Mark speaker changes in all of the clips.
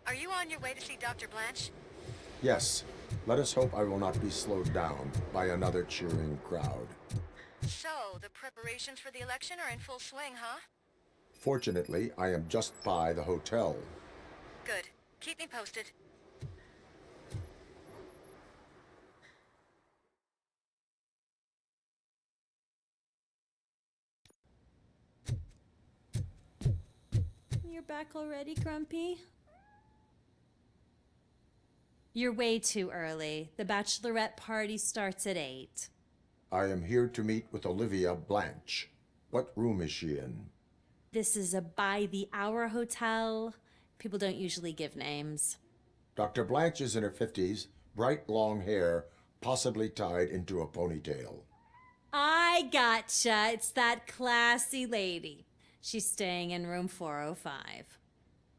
Speaker 1: Are you on your way to see Dr. Blanche?
Speaker 2: Yes. Let us hope I will not be slowed down by another cheering crowd.
Speaker 1: So, the preparations for the election are in full swing, huh?
Speaker 2: Fortunately, I am just by the hotel.
Speaker 1: Good. Keep me posted.
Speaker 3: You're back already, Grumpy? You're way too early. The bachelorette party starts at 8.
Speaker 2: I am here to meet with Olivia Blanche. What room is she in?
Speaker 3: This is a by-the-hour hotel. People don't usually give names.
Speaker 2: Dr. Blanche is in her 50s, bright long hair, possibly tied into a ponytail.
Speaker 3: I gotcha. It's that classy lady. She's staying in room 405.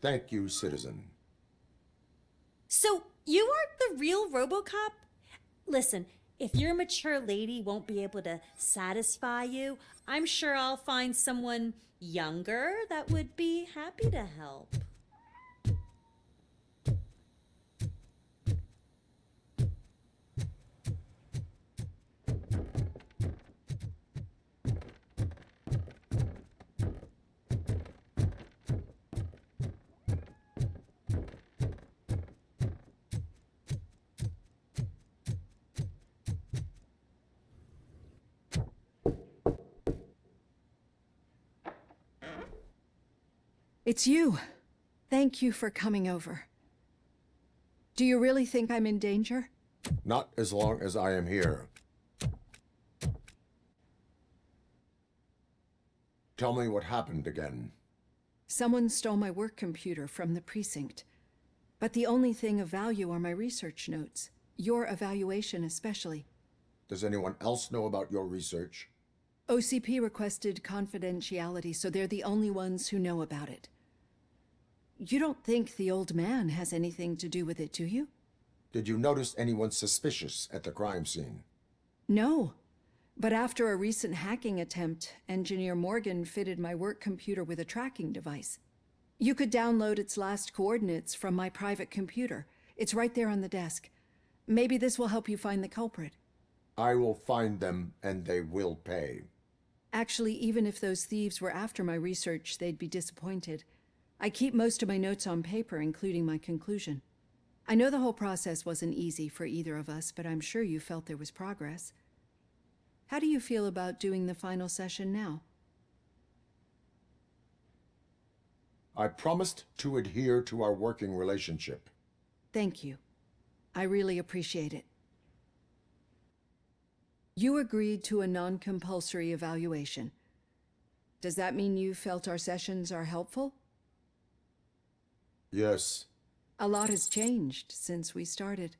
Speaker 2: Thank you, citizen.
Speaker 3: So, you aren't the real ROBOCOP? Listen, if your mature lady won't be able to satisfy you, I'm sure I'll find someone younger that would be happy to help.
Speaker 4: It's you. Thank you for coming over. Do you really think I'm in danger?
Speaker 2: Not as long as I am here. Tell me what happened again.
Speaker 4: Someone stole my work computer from the precinct. But the only thing of value are my research notes. Your evaluation especially.
Speaker 2: Does anyone else know about your research?
Speaker 4: OCP requested confidentiality, so they're the only ones who know about it. You don't think the old man has anything to do with it, do you?
Speaker 2: Did you notice anyone suspicious at the crime scene?
Speaker 4: No. But after a recent hacking attempt, Engineer Morgan fitted my work computer with a tracking device. You could download its last coordinates from my private computer. It's right there on the desk. Maybe this will help you find the culprit.
Speaker 2: I will find them, and they will pay.
Speaker 4: Actually, even if those thieves were after my research, they'd be disappointed. I keep most of my notes on paper, including my conclusion. I know the whole process wasn't easy for either of us, but I'm sure you felt there was progress. How do you feel about doing the final session now?
Speaker 2: I promised to adhere to our working relationship.
Speaker 4: Thank you. I really appreciate it. You agreed to a non-compulsory evaluation. Does that mean you felt our sessions are helpful?
Speaker 2: Yes.
Speaker 4: A lot has changed since we started.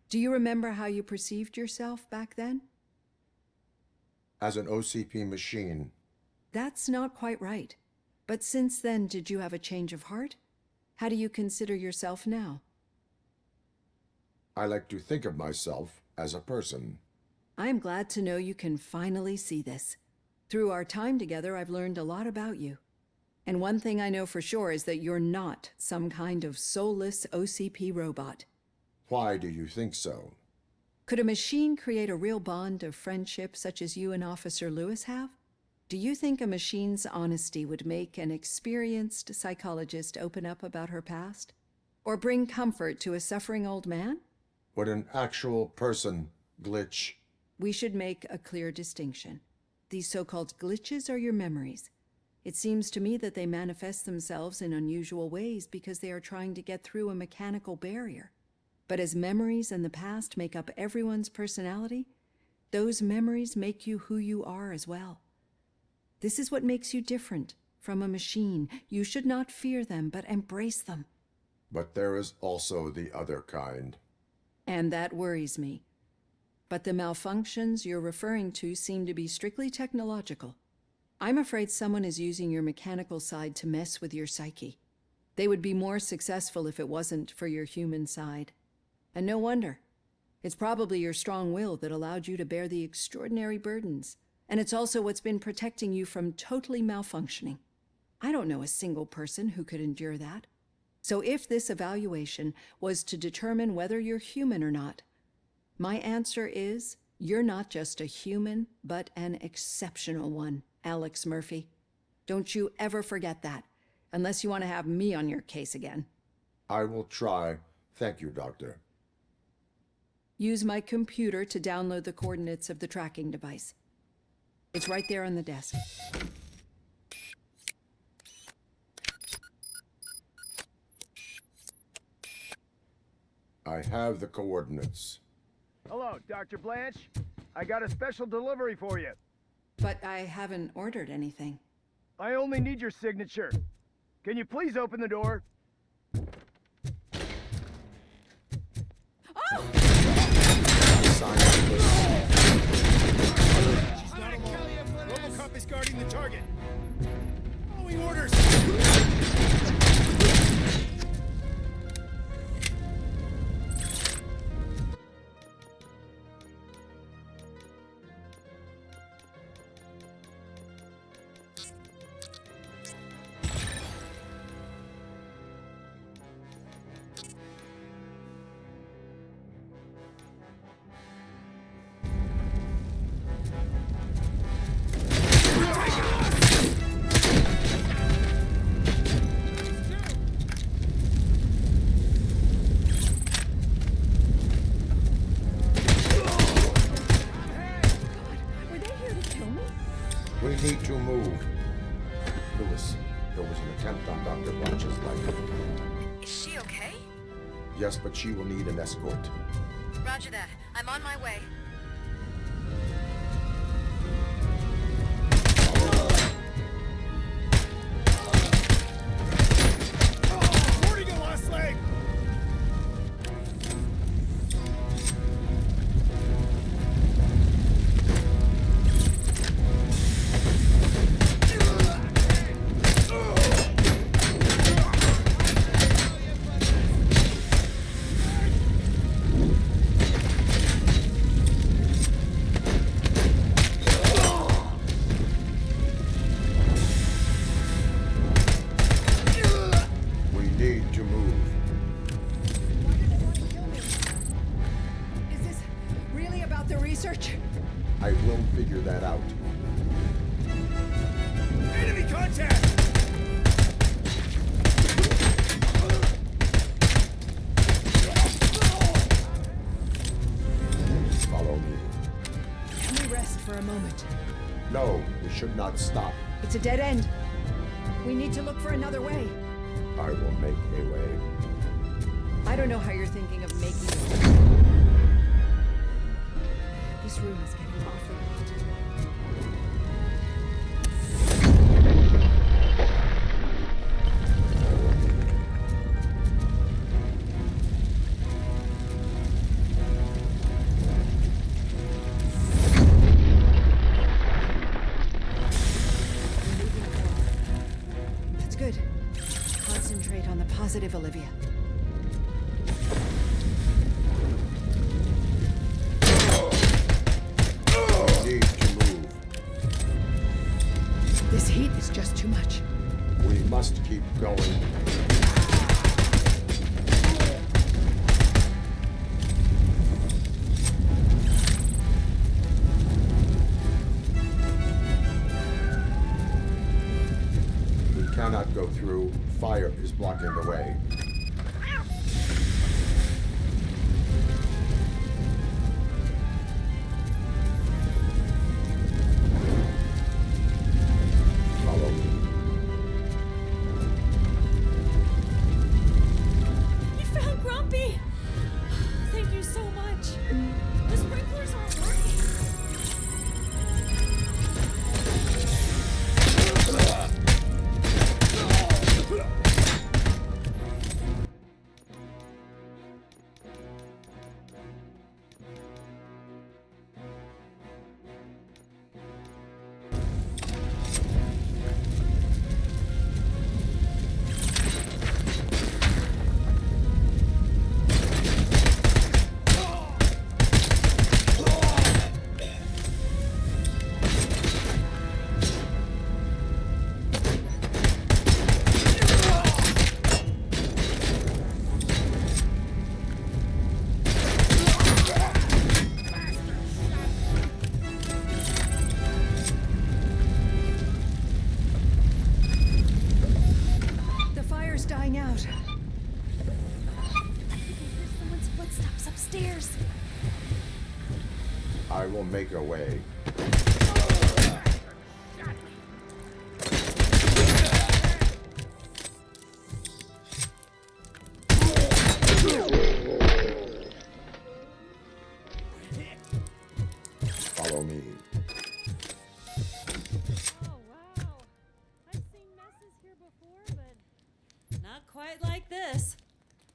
Speaker 4: Do you remember how you perceived yourself back then?
Speaker 2: As an OCP machine.
Speaker 4: That's not quite right. But since then, did you have a change of heart? How do you consider yourself now?
Speaker 2: I like to think of myself as a person.
Speaker 4: I am glad to know you can finally see this. Through our time together, I've learned a lot about you. And one thing I know for sure is that you're not some kind of soulless OCP robot.
Speaker 2: Why do you think so?
Speaker 4: Could a machine create a real bond of friendship such as you and Officer Lewis have? Do you think a machine's honesty would make an experienced psychologist open up about her past? Or bring comfort to a suffering old man?
Speaker 2: Would an actual person glitch?
Speaker 4: We should make a clear distinction. These so-called glitches are your memories. It seems to me that they manifest themselves in unusual ways because they are trying to get through a mechanical barrier. But as memories and the past make up everyone's personality, those memories make you who you are as well. This is what makes you different from a machine. You should not fear them, but embrace them.
Speaker 2: But there is also the other kind.
Speaker 4: And that worries me. But the malfunctions you're referring to seem to be strictly technological. I'm afraid someone is using your mechanical side to mess with your psyche. They would be more successful if it wasn't for your human side. And no wonder. It's probably your strong will that allowed you to bear the extraordinary burdens. And it's also what's been protecting you from totally malfunctioning. I don't know a single person who could endure that. So if this evaluation was to determine whether you're human or not, my answer is you're not just a human, but an exceptional one, Alex Murphy. Don't you ever forget that, unless you want to have me on your case again.
Speaker 2: I will try. Thank you, Doctor.
Speaker 4: Use my computer to download the coordinates of the tracking device. It's right there on the desk.
Speaker 2: I have the coordinates.
Speaker 5: Hello, Dr. Blanche. I got a special delivery for you.
Speaker 4: But I haven't ordered anything.
Speaker 5: I only need your signature. Can you please open the door?
Speaker 2: Sign this.
Speaker 6: She's not alone. ROBOCOP is guarding the target. Following orders.
Speaker 4: Were they here to kill me?
Speaker 2: We need to move. Lewis, there was an attempt on Dr. Blanche's life.
Speaker 1: Is she okay?
Speaker 2: Yes, but she will need an escort.
Speaker 1: Roger that. I'm on my way.
Speaker 6: Boarding a lost leg.
Speaker 2: We need to move.
Speaker 4: Why do they want to kill me? Is this really about the research?
Speaker 2: I will figure that out.
Speaker 6: Enemy contact.
Speaker 2: Follow me.
Speaker 4: Can we rest for a moment?
Speaker 2: No, we should not stop.
Speaker 4: It's a dead end. We need to look for another way.
Speaker 2: I will make a way.
Speaker 4: I don't know how you're thinking of making it. This room is getting awfully hot. That's good. Concentrate on the positive, Olivia.
Speaker 2: We need to move.
Speaker 4: This heat is just too much.
Speaker 2: We must keep going. We cannot go through. Fire is blocking the way. Follow me.
Speaker 3: You found Grumpy! Thank you so much. The sprinklers aren't working. upstairs.
Speaker 2: I will make a way. Follow me.
Speaker 3: Oh, wow. I've seen messes here before, but not quite like this.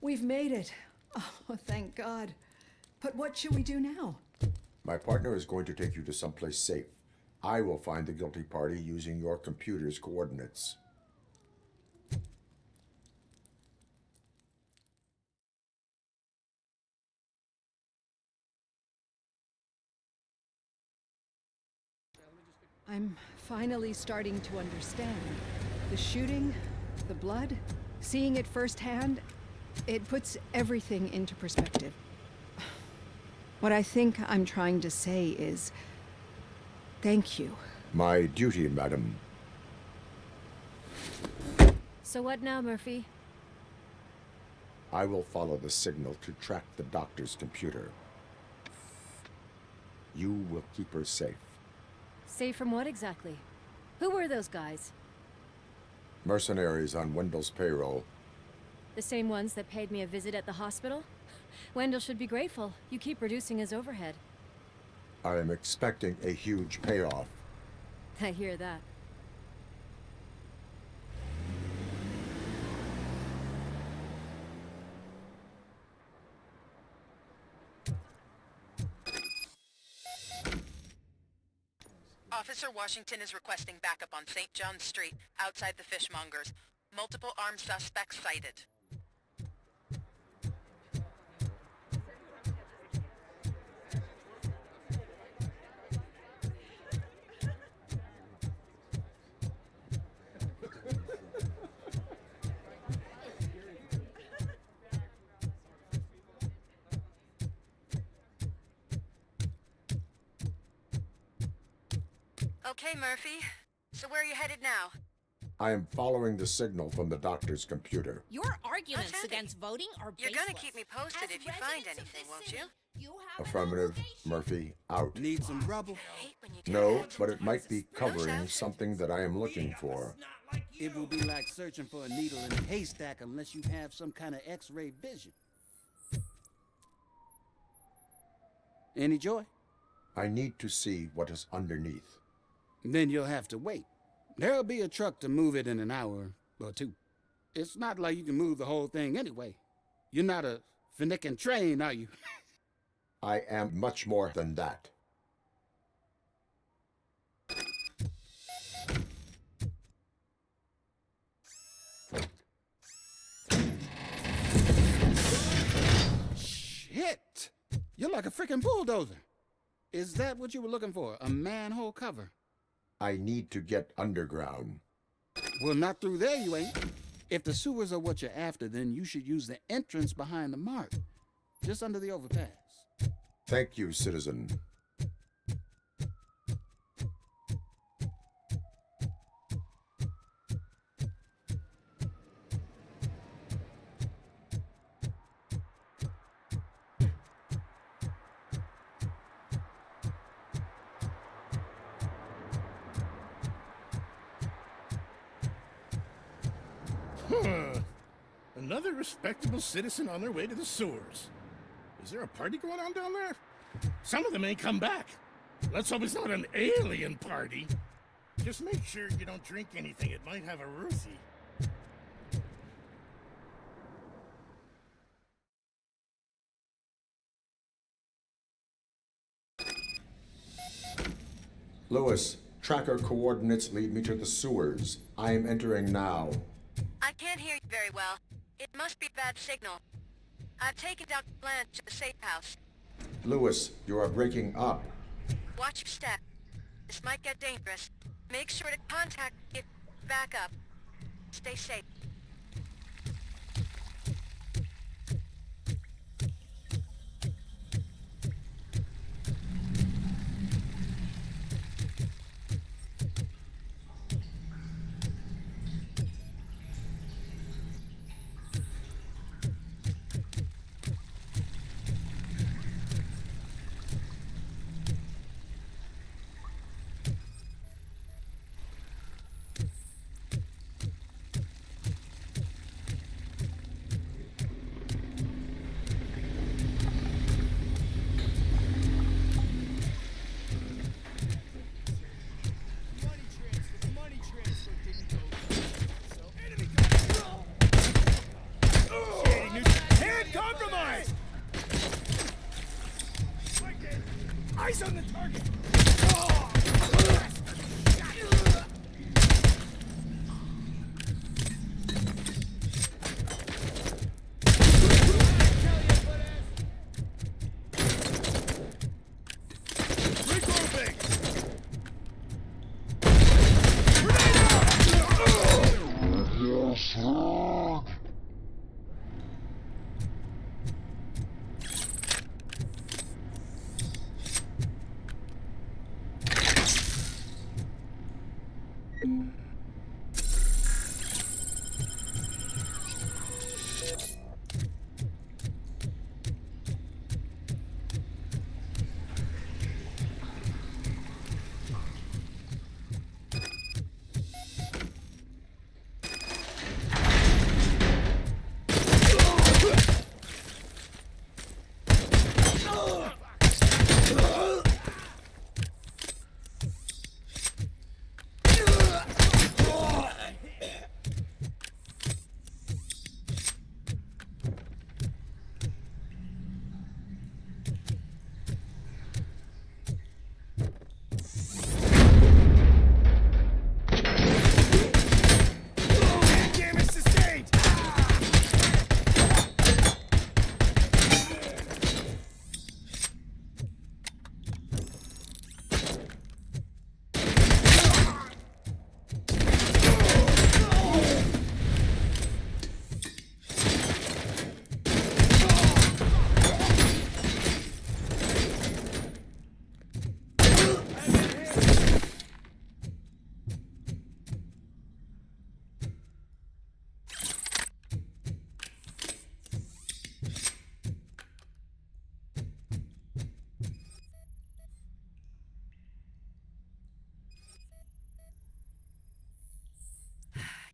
Speaker 4: We've made it. Oh, thank God. But what should we do now?
Speaker 2: My partner is going to take you to someplace safe. I will find the guilty party using your computer's coordinates.
Speaker 4: I'm finally starting to understand. The shooting, the blood, seeing it firsthand, it puts everything into perspective. What I think I'm trying to say is, thank you.
Speaker 2: My duty, madam.
Speaker 3: So what now, Murphy?
Speaker 2: I will follow the signal to track the doctor's computer. You will keep her safe.
Speaker 3: Safe from what exactly? Who were those guys?
Speaker 2: Mercenaries on Wendell's payroll.
Speaker 3: The same ones that paid me a visit at the hospital? Wendell should be grateful. You keep reducing his overhead.
Speaker 2: I am expecting a huge payoff.
Speaker 3: I hear that.
Speaker 1: Officer Washington is requesting backup on St. John's Street, outside the fishmongers. Multiple armed suspects sighted. Okay, Murphy. So where are you headed now?
Speaker 2: I am following the signal from the doctor's computer.
Speaker 7: Your arguments
Speaker 1: That's handy.
Speaker 7: against voting are
Speaker 1: You're
Speaker 7: baseless.
Speaker 1: gonna keep me posted if you find anything, won't you?
Speaker 2: Affirmative. Murphy, out.
Speaker 8: Need some rubble?
Speaker 1: I hate when you do
Speaker 2: No,
Speaker 1: that.
Speaker 2: but it might be covering
Speaker 1: sounds.
Speaker 2: something that I am looking for.
Speaker 8: It will be like searching for a needle in a haystack unless you have some kind of X-ray vision. Any joy?
Speaker 2: I need to see what is underneath.
Speaker 8: Then you'll have to wait. There'll be a truck to move it in an hour or two. It's not like you can move the whole thing anyway. You're not a finicking train, are you?
Speaker 2: I am much more than that.
Speaker 8: Shit! You're like a freaking bulldozer. Is that what you were looking for? A manhole cover?
Speaker 2: I need to get underground.
Speaker 8: Well, not through there, you ain't. If the sewers are what you're after, then you should use the entrance behind the mark, just under the overpass.
Speaker 2: Thank you, citizen.
Speaker 6: Another respectable citizen on their way to the sewers. Is there a party going on down there? Some of them ain't come back. Let's hope it's not an alien party. Just make sure you don't drink anything. It might have a Ruthie.
Speaker 2: Lewis, tracker coordinates lead me to the sewers. I am entering now.
Speaker 1: I can't hear you very well. It must be bad signal. I've taken Dr. Blanche to the safe house.
Speaker 2: Lewis, you are breaking up.
Speaker 1: Watch your step. This might get dangerous. Make sure to contact if back up. Stay safe.
Speaker 6: Eyes on the target! Regrouping! Damage sustained!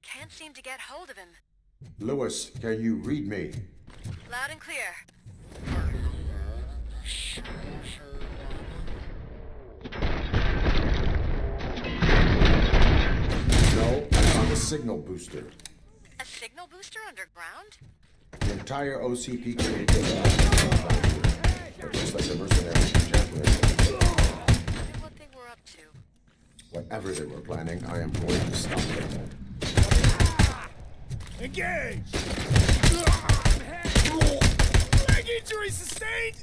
Speaker 1: Can't seem to get hold of him.
Speaker 2: Lewis, can you read me?
Speaker 1: Loud and clear.
Speaker 2: No, I found a signal booster.
Speaker 1: A signal booster underground?
Speaker 2: The entire OCP communication. But just like the mercenaries in January.
Speaker 1: Wonder what they were up to.
Speaker 2: Whatever they were planning, I am going to stop them.
Speaker 6: Engage! Leg injury sustained!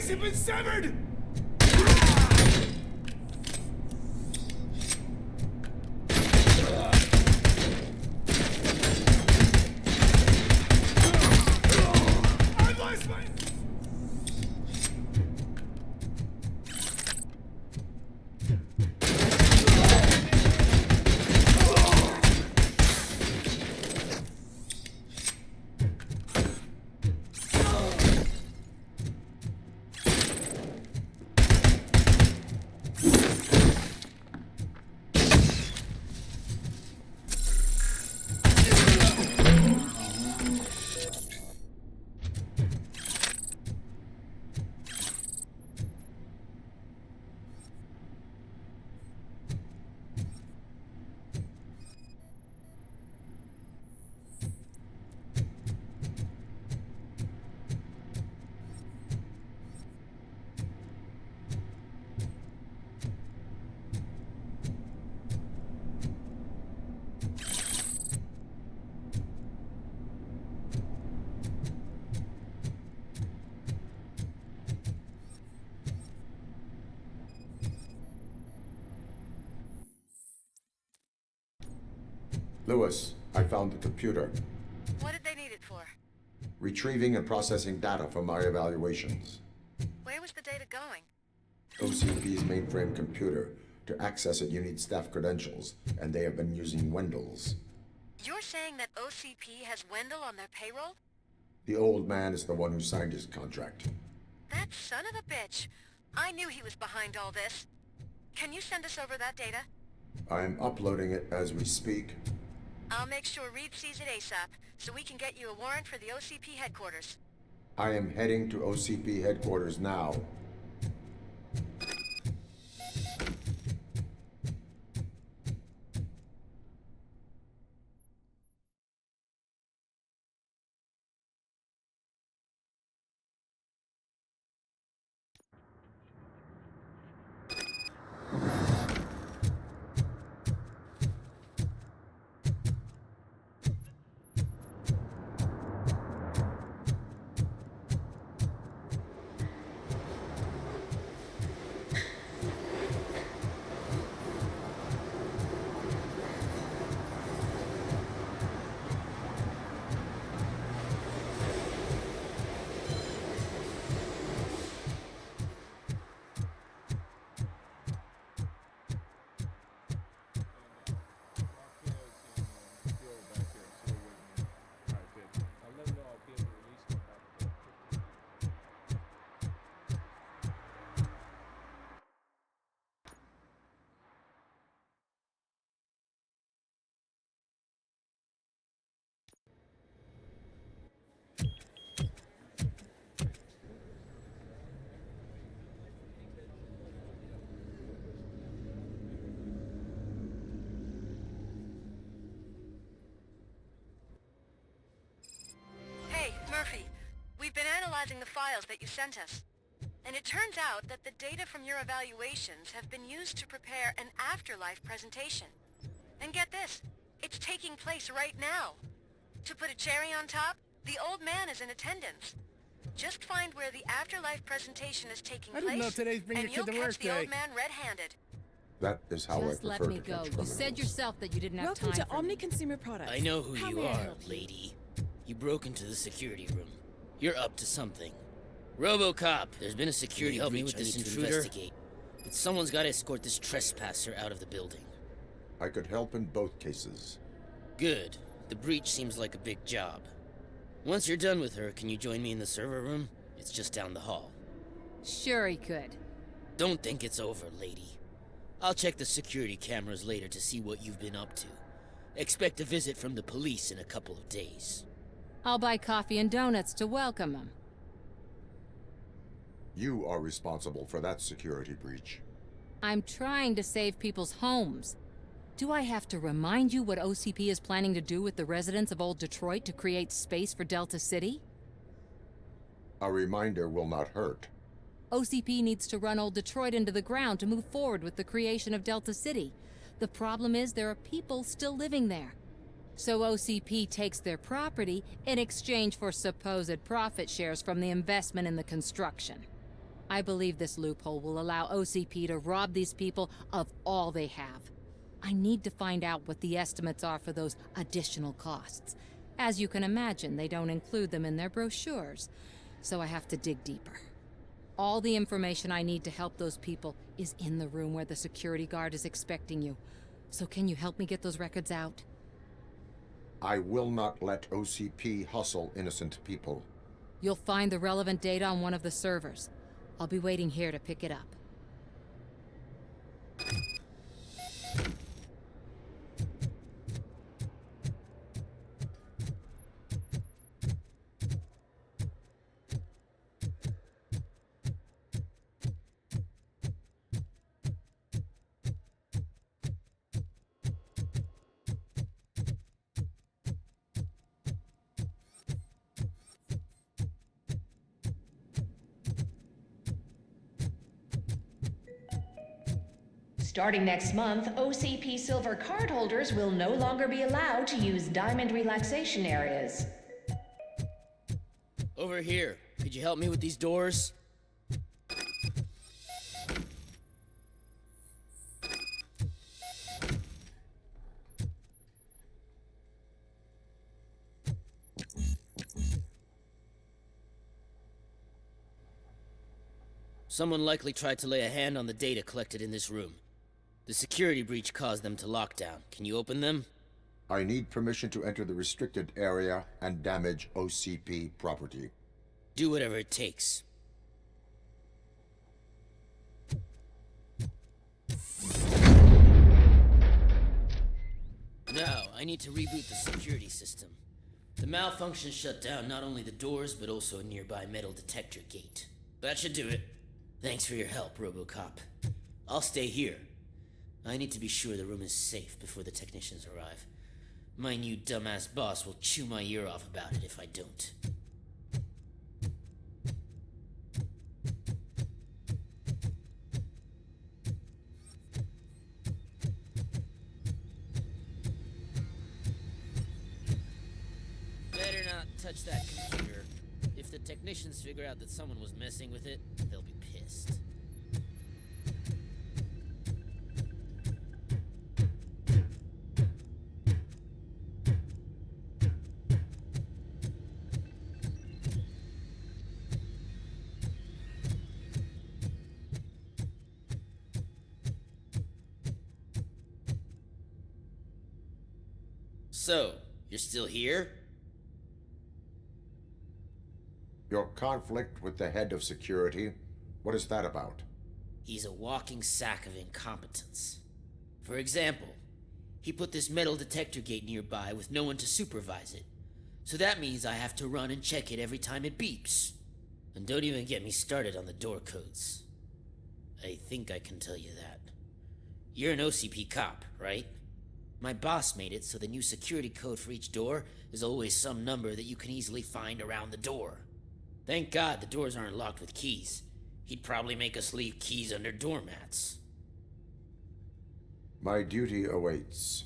Speaker 5: legs have been severed! I've lost my...
Speaker 2: Lewis, I found the computer.
Speaker 1: What did they need it for?
Speaker 2: Retrieving and processing data from our evaluations.
Speaker 1: Where was the data going?
Speaker 2: OCP's mainframe computer. To access it, you need staff credentials, and they have been using Wendell's.
Speaker 1: You're saying that OCP has Wendell on their payroll?
Speaker 2: The old man is the one who signed his contract.
Speaker 1: That son of a bitch. I knew he was behind all this. Can you send us over that data?
Speaker 2: I'm uploading it as we speak.
Speaker 1: I'll make sure Reed sees it ASAP, so we can get you a warrant for the OCP headquarters.
Speaker 2: I am heading to OCP headquarters now.
Speaker 1: Murphy, we've been analyzing the files that you sent us. And it turns out that the data from your evaluations have been used to prepare an afterlife presentation. And get this, it's taking place right now. To put a cherry on top, the old man is in attendance. Just find where the afterlife presentation is taking
Speaker 6: I
Speaker 1: place,
Speaker 6: didn't know today's bring your
Speaker 1: and
Speaker 6: kid
Speaker 1: you'll
Speaker 6: to
Speaker 1: catch
Speaker 6: work
Speaker 1: the
Speaker 6: day.
Speaker 1: old man red-handed.
Speaker 2: That is how
Speaker 7: Just
Speaker 2: I
Speaker 7: let
Speaker 2: prefer
Speaker 7: me
Speaker 2: to
Speaker 7: go.
Speaker 2: catch
Speaker 7: You
Speaker 2: criminals.
Speaker 7: said yourself that you didn't have
Speaker 9: Welcome
Speaker 7: time
Speaker 9: to
Speaker 7: for
Speaker 9: Omni
Speaker 7: me.
Speaker 9: Consumer Products.
Speaker 10: I know who
Speaker 9: How
Speaker 10: you
Speaker 9: may I
Speaker 10: are,
Speaker 9: help you?
Speaker 10: lady. You broke into the security room. You're up to something. ROBOCOP, there's been a security
Speaker 11: help me
Speaker 10: breach.
Speaker 11: with this
Speaker 10: I need to
Speaker 11: intruder?
Speaker 10: investigate. But someone's got to escort this trespasser out of the building.
Speaker 2: I could help in both cases.
Speaker 10: Good. The breach seems like a big job. Once you're done with her, can you join me in the server room? It's just down the hall.
Speaker 7: Sure he could.
Speaker 10: Don't think it's over, lady. I'll check the security cameras later to see what you've been up to. Expect a visit from the police in a couple of days.
Speaker 7: I'll buy coffee and donuts to welcome him.
Speaker 2: You are responsible for that security breach.
Speaker 7: I'm trying to save people's homes. Do I have to remind you what OCP is planning to do with the residents of Old Detroit to create space for Delta City?
Speaker 2: A reminder will not hurt.
Speaker 7: OCP needs to run Old Detroit into the ground to move forward with the creation of Delta City. The problem is there are people still living there. So OCP takes their property in exchange for supposed profit shares from the investment in the construction. I believe this loophole will allow OCP to rob these people of all they have. I need to find out what the estimates are for those additional costs. As you can imagine, they don't include them in their brochures, so I have to dig deeper. All the information I need to help those people is in the room where the security guard is expecting you. So can you help me get those records out?
Speaker 2: I will not let OCP hustle innocent people.
Speaker 7: You'll find the relevant data on one of the servers. I'll be waiting here to pick it up.
Speaker 9: Starting next month, OCP Silver cardholders will no longer be allowed to use Diamond relaxation areas.
Speaker 10: Over here. Could you help me with these doors? Someone likely tried to lay a hand on the data collected in this room. The security breach caused them to lock down. Can you open them?
Speaker 2: I need permission to enter the restricted area and damage OCP property.
Speaker 10: Do whatever it takes. Now, I need to reboot the security system. The malfunction shut down not only the doors, but also a nearby metal detector gate. That should do it. Thanks for your help, ROBOCOP. I'll stay here. I need to be sure the room is safe before the technicians arrive. My new dumbass boss will chew my ear off about it if I don't. Better not touch that computer. If the technicians figure out that someone was messing with it, they'll be pissed. So, you're still here?
Speaker 2: Your conflict with the head of security, what is that about?
Speaker 10: He's a walking sack of incompetence. For example, he put this metal detector gate nearby with no one to supervise it. So that means I have to run and check it every time it beeps. And don't even get me started on the door codes. I think I can tell you that. You're an OCP cop, right? My boss made it so the new security code for each door is always some number that you can easily find around the door. Thank God the doors aren't locked with keys. He'd probably make us leave keys under doormats.
Speaker 2: My duty awaits.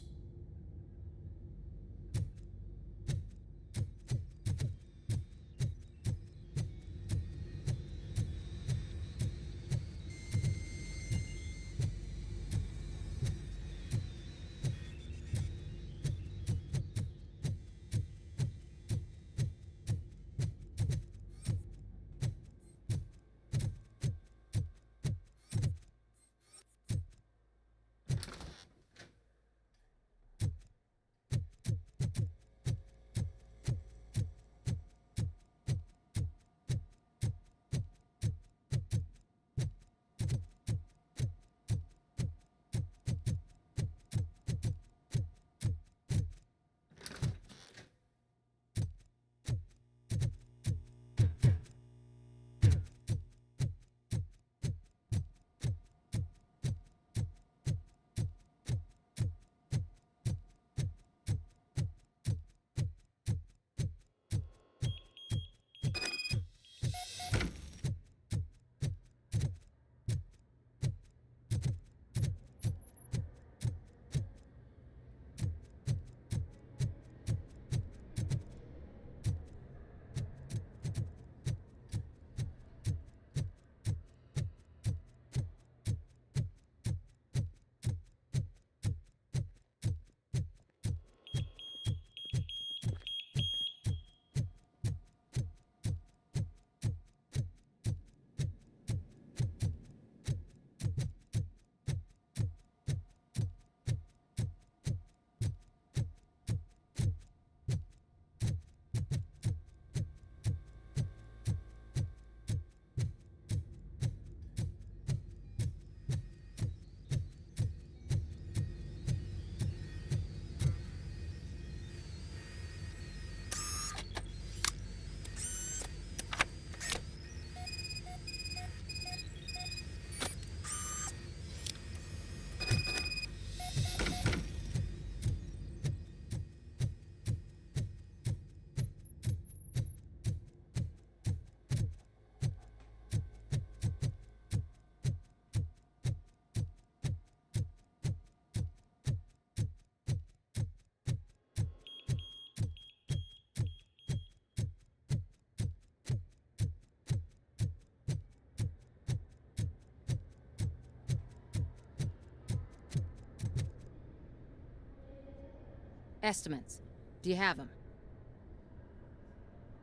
Speaker 7: Estimates. Do you have them?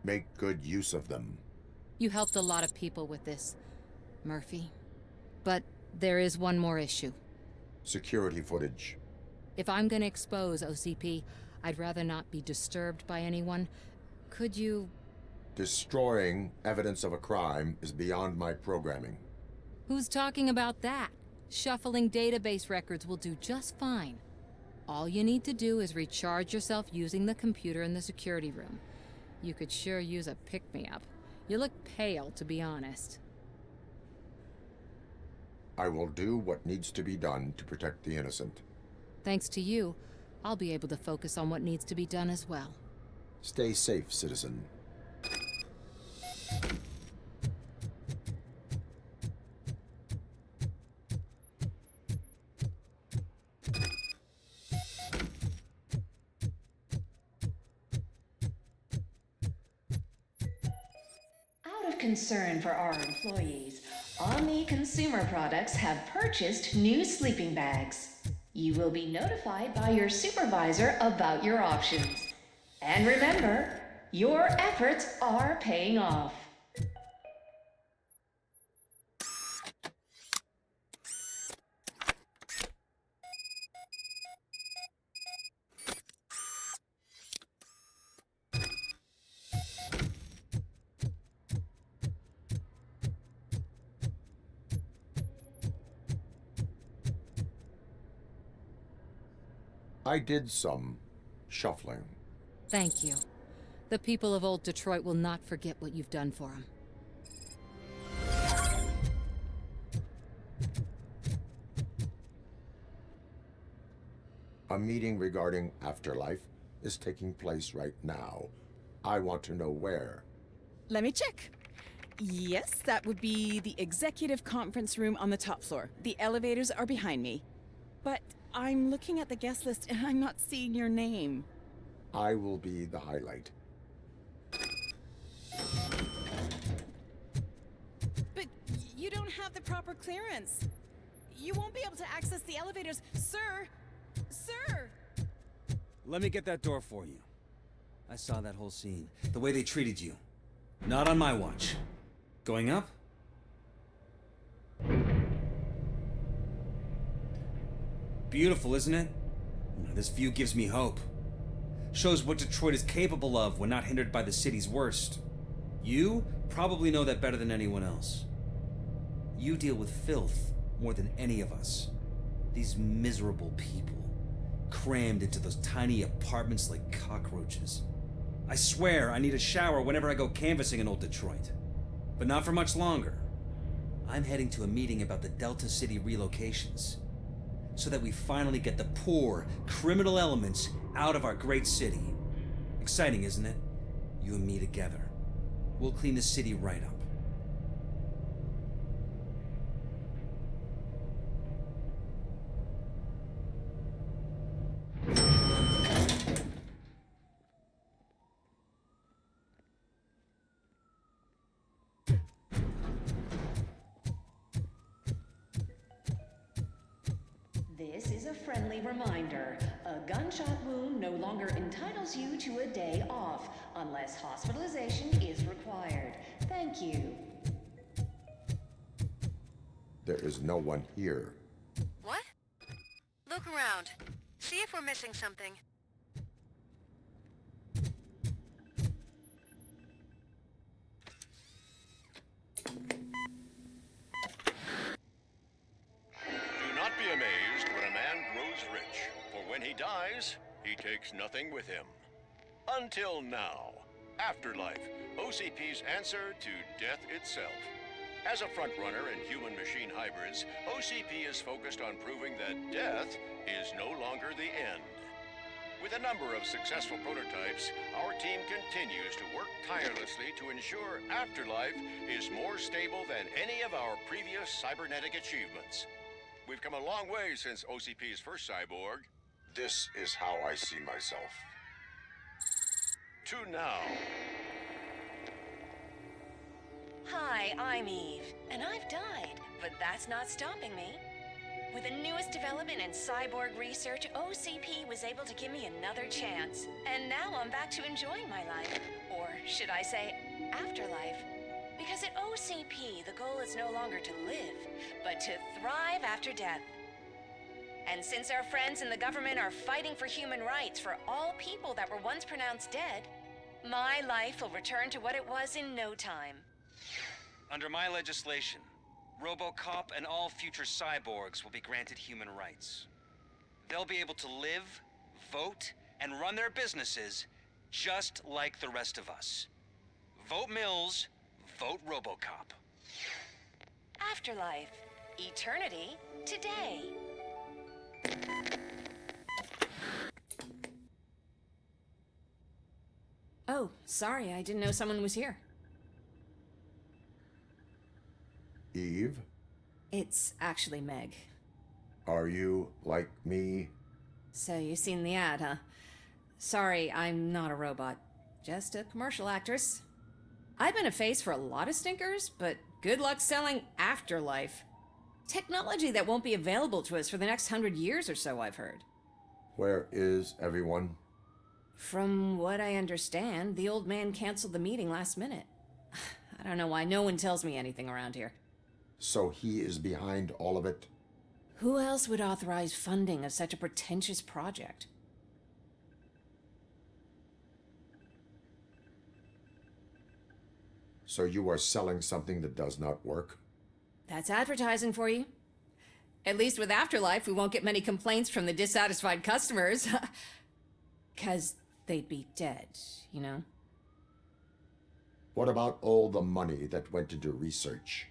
Speaker 2: Make good use of them.
Speaker 7: You helped a lot of people with this, Murphy. But there is one more issue.
Speaker 2: Security footage.
Speaker 7: If I'm gonna expose OCP, I'd rather not be disturbed by anyone. Could you...
Speaker 2: Destroying evidence of a crime is beyond my programming.
Speaker 7: Who's talking about that? Shuffling database records will do just fine. All you need to do is recharge yourself using the computer in the security room. You could sure use a pick-me-up. You look pale, to be honest.
Speaker 2: I will do what needs to be done to protect the innocent.
Speaker 7: Thanks to you, I'll be able to focus on what needs to be done as well.
Speaker 2: Stay safe, citizen.
Speaker 9: Out of concern for our employees, Omni Consumer Products have purchased new sleeping bags. You will be notified by your supervisor about your options. And remember, your efforts are paying off.
Speaker 2: I did some shuffling.
Speaker 7: Thank you. The people of old Detroit will not forget what you've done for them.
Speaker 2: A meeting regarding afterlife is taking place right now. I want to know where.
Speaker 11: Let me check. Yes, that would be the executive conference room on the top floor. The elevators are behind me. But I'm looking at the guest list and I'm not seeing your name.
Speaker 2: I will be the highlight.
Speaker 11: But you don't have the proper clearance. You won't be able to access the elevators. Sir! Sir!
Speaker 12: Let me get that door for you. I saw that whole scene. The way they treated you. Not on my watch. Going up? Beautiful, isn't it? This view gives me hope. Shows what Detroit is capable of when not hindered by the city's worst. You probably know that better than anyone else. You deal with filth more than any of us. These miserable people, crammed into those tiny apartments like cockroaches. I swear I need a shower whenever I go canvassing in old Detroit. But not for much longer. I'm heading to a meeting about the Delta City relocations, so that we finally get the poor, criminal elements out of our great city. Exciting, isn't it? You and me together. We'll clean the city right up.
Speaker 9: This is a friendly reminder. A gunshot wound no longer entitles you to a day off, unless hospitalization is required. Thank you.
Speaker 2: There is no one here.
Speaker 1: What? Look around. See if we're missing something.
Speaker 13: Do not be amazed when a man grows rich, for when he dies, he takes nothing with him. Until now. Afterlife, OCP's answer to death itself. As a frontrunner in human-machine hybrids, OCP is focused on proving that death is no longer the end. With a number of successful prototypes, our team continues to work tirelessly to ensure Afterlife is more stable than any of our previous cybernetic achievements. We've come a long way since OCP's first cyborg.
Speaker 2: This is how I see myself.
Speaker 13: To now.
Speaker 1: Hi, I'm Eve, and I've died, but that's not stopping me.
Speaker 9: With the newest development in cyborg research, OCP was able to give me another chance. And now I'm back to enjoying my life. Or should I say, afterlife. Because at OCP, the goal is no longer to live, but to thrive after death. And since our friends in the government are fighting for human rights for all people that were once pronounced dead, my life will return to what it was in no time.
Speaker 12: Under my legislation, ROBOCOP and all future cyborgs will be granted human rights. They'll be able to live, vote, and run their businesses just like the rest of us. Vote Mills, vote ROBOCOP.
Speaker 9: Afterlife. Eternity. Today. Oh, sorry, I didn't know someone was here.
Speaker 2: Eve,
Speaker 9: It's actually Meg.
Speaker 2: are you like me?
Speaker 9: So you've seen the ad, huh? Sorry, I'm not a robot. Just a commercial actress. I've been a face for a lot of stinkers, but good luck selling Afterlife. Technology that won't be available to us for the next 100 years or so, I've heard.
Speaker 2: Where is everyone?
Speaker 9: From what I understand, the old man canceled the meeting last minute. I don't know why no one tells me anything around here.
Speaker 2: So he is behind all of it?
Speaker 9: Who else would authorize funding of such a pretentious project?
Speaker 2: So you are selling something that does not work?
Speaker 9: That's advertising for you. At least with Afterlife, we won't get many complaints from the dissatisfied customers. 'Cause they'd be dead, you know?
Speaker 2: What about all the money that went into research?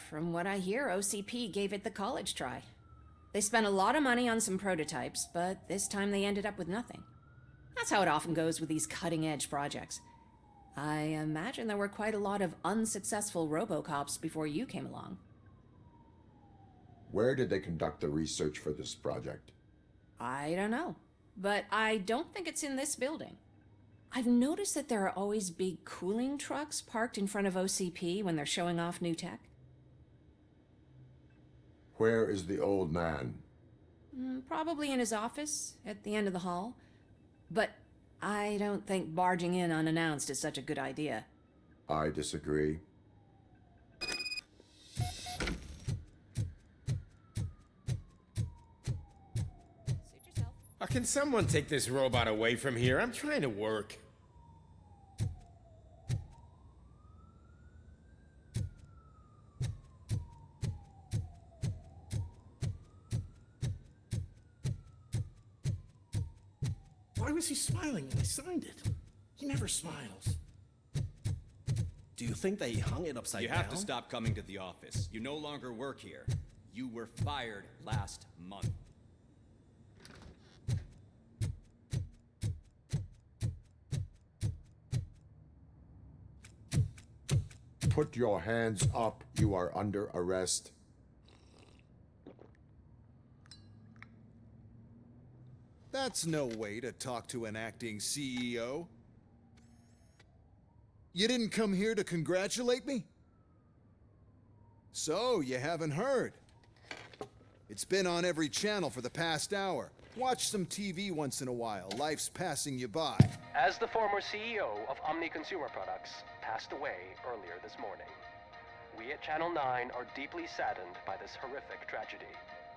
Speaker 9: From what I hear, OCP gave it the college try. They spent a lot of money on some prototypes, but this time they ended up with nothing. That's how it often goes with these cutting-edge projects. I imagine there were quite a lot of unsuccessful RoboCops before you came along.
Speaker 2: Where did they conduct the research for this project?
Speaker 9: I don't know, but I don't think it's in this building. I've noticed that there are always big cooling trucks parked in front of OCP when they're showing off new tech.
Speaker 2: Where is the old man?
Speaker 9: Probably in his office, at the end of the hall. But I don't think barging in unannounced is such a good idea.
Speaker 2: I disagree.
Speaker 14: Can someone take this robot away from here? I'm trying to work.
Speaker 6: Why was he smiling when I signed it? He never smiles.
Speaker 15: Do you think they hung it upside down?
Speaker 16: You have to stop coming to the office. You no longer work here. You were fired last month.
Speaker 2: Put your hands up. You are under arrest.
Speaker 17: That's no way to talk to an acting CEO. You didn't come here to congratulate me? So, you haven't heard. It's been on every channel for the past hour. Watch some TV once in a while. Life's passing you by.
Speaker 18: As the former CEO of Omni Consumer Products passed away earlier this morning, we at Channel 9 are deeply saddened by this horrific tragedy.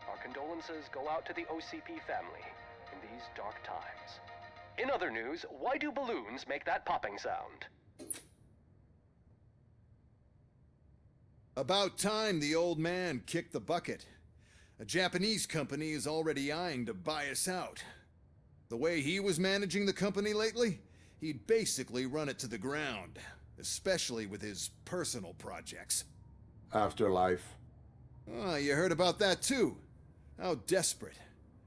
Speaker 18: Our condolences go out to the OCP family in these dark times. In other news, why do balloons make that popping sound?
Speaker 17: About time the old man kicked the bucket. A Japanese company is already eyeing to buy us out. The way he was managing the company lately, he'd basically run it to the ground, especially with his personal projects.
Speaker 2: Afterlife.
Speaker 17: Oh, you heard about that too. How desperate.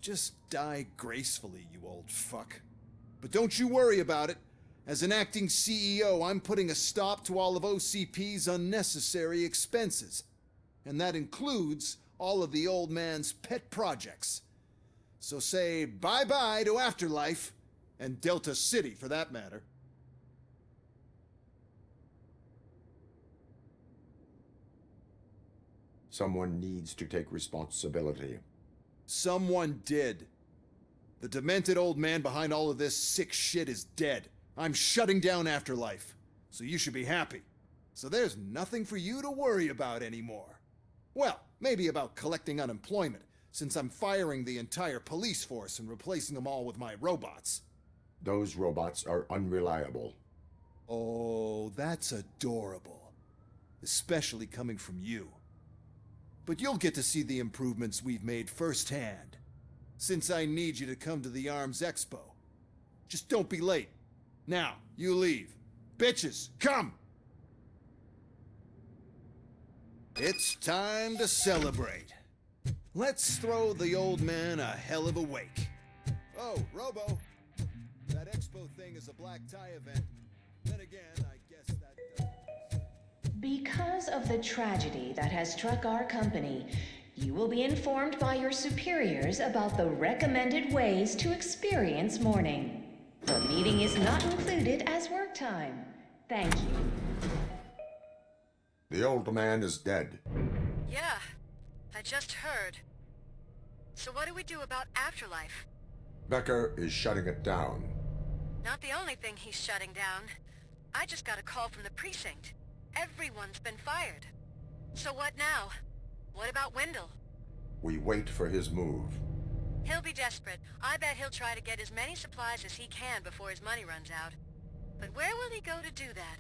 Speaker 17: Just die gracefully, you old fuck. But don't you worry about it. As an acting CEO, I'm putting a stop to all of OCP's unnecessary expenses. And that includes all of the old man's pet projects. So say bye-bye to Afterlife, and Delta City for that matter.
Speaker 2: Someone needs to take responsibility.
Speaker 17: Someone did. The demented old man behind all of this sick shit is dead. I'm shutting down Afterlife. So you should be happy. So there's nothing for you to worry about anymore. Well, maybe about collecting unemployment, since I'm firing the entire police force and replacing them all with my robots.
Speaker 2: Those robots are unreliable.
Speaker 17: Oh, that's adorable. Especially coming from you. But you'll get to see the improvements we've made firsthand. Since I need you to come to the Arms Expo. Just don't be late. Now, you leave. Bitches, come! It's time to celebrate. Let's throw the old man a hell of a wake. Oh, Robo. That expo thing is a black tie event. Then again, I guess that...
Speaker 9: Because of the tragedy that has struck our company, you will be informed by your superiors about the recommended ways to experience mourning. The meeting is not included as work time. Thank you.
Speaker 2: The old man is dead.
Speaker 1: Yeah, I just heard. So what do we do about Afterlife?
Speaker 2: Becker is shutting it down.
Speaker 1: Not the only thing he's shutting down. I just got a call from the precinct. Everyone's been fired. So what now? What about Wendell?
Speaker 2: We wait for his move.
Speaker 1: He'll be desperate. I bet he'll try to get as many supplies as he can before his money runs out. But where will he go to do that?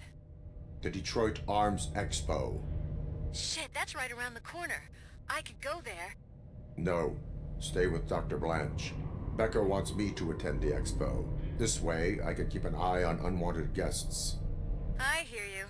Speaker 2: The Detroit Arms Expo.
Speaker 1: Shit, that's right around the corner. I could go there.
Speaker 2: No. Stay with Dr. Blanche. Becker wants me to attend the expo. This way, I can keep an eye on unwanted guests.
Speaker 1: I hear you.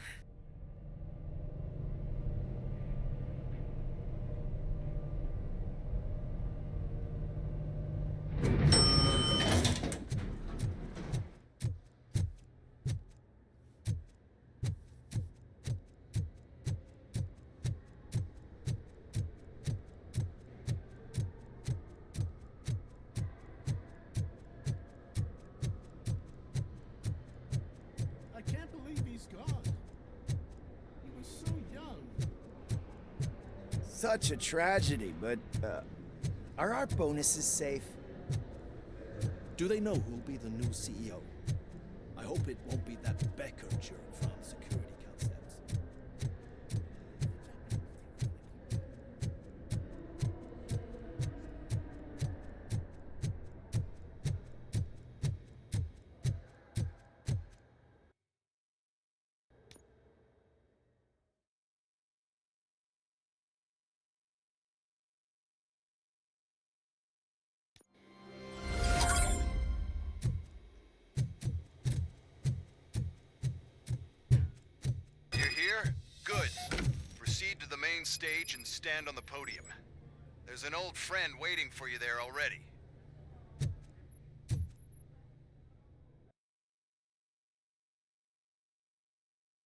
Speaker 6: I can't believe he's gone. He was so young.
Speaker 5: Such a tragedy, but, are our bonuses safe? Do they know who'll be the new CEO? I hope it won't be that Becker jerk from Security Concepts.
Speaker 17: You're here? Good. Proceed to the main stage and stand on the podium. There's an old friend waiting for you there already.